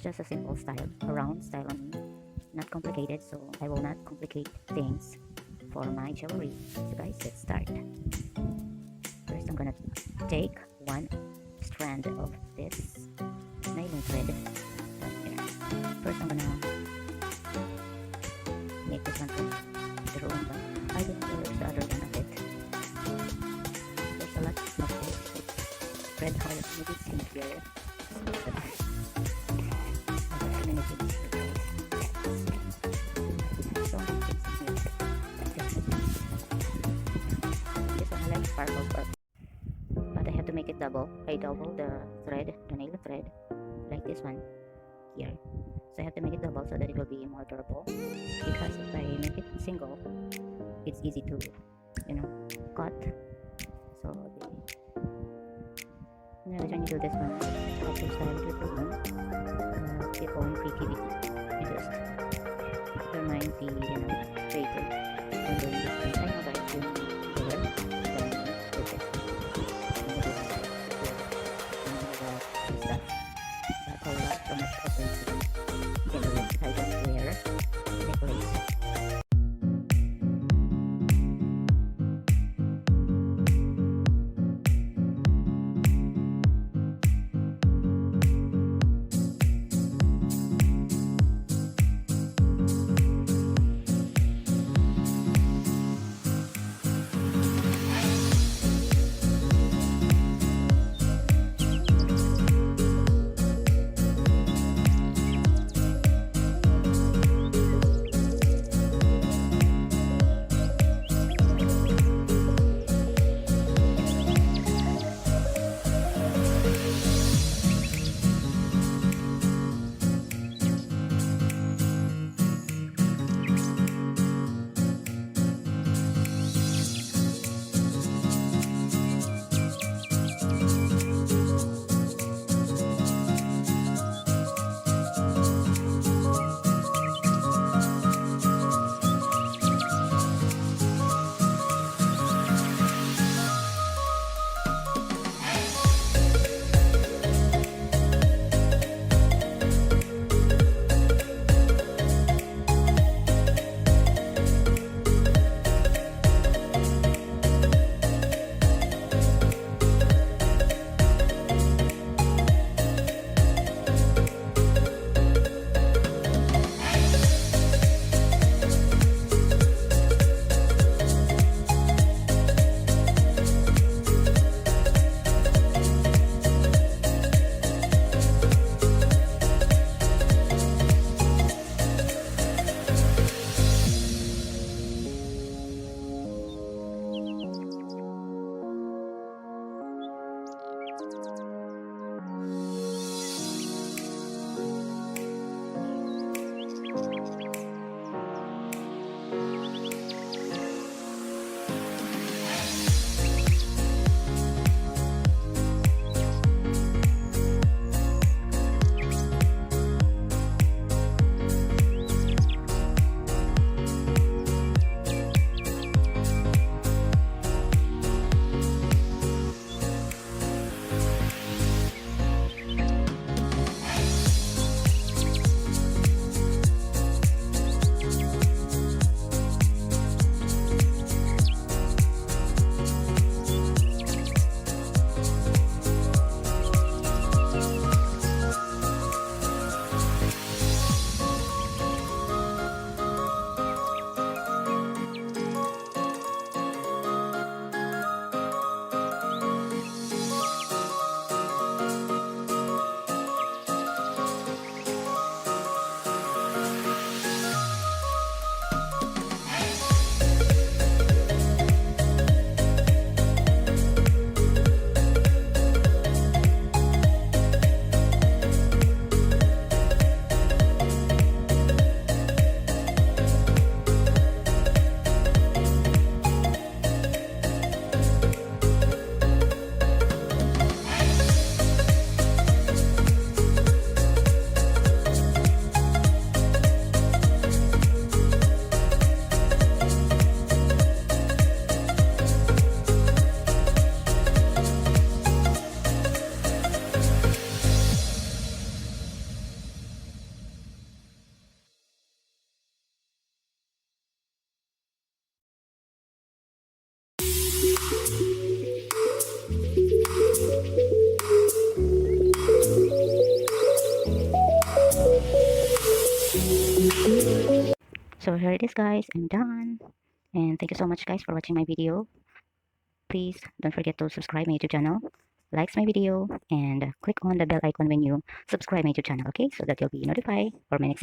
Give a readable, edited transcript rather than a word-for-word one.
just a simple style, a round style on me, not complicated, so I will not complicate things for my jewelry. So guys, let's start. First, I'm gonna take one strand of this nylon thread right here. First, I'm gonna make this one the wrong one. I don't know where's the other one of it. There's a lot of this. It's spread hard. Maybe it's in here. But I have to make it double. I double the thread, the nylon thread, like this one here. So I have to make it double so that it will be more durable. Because if I make it single, it's easy to, cut. So when you do this one, also style with your own creativity. You just your mind be, creative when doing this thing. I know guys, you learn with it. Stuff. That's a lot, so much of it. You can do it. I don't wear necklace. after this, guys, I'm done. And thank you so much, guys, for watching my video. Please don't forget to subscribe my YouTube channel, likes my video, and click on the bell icon when you subscribe my YouTube channel, okay? So that you'll be notified for my next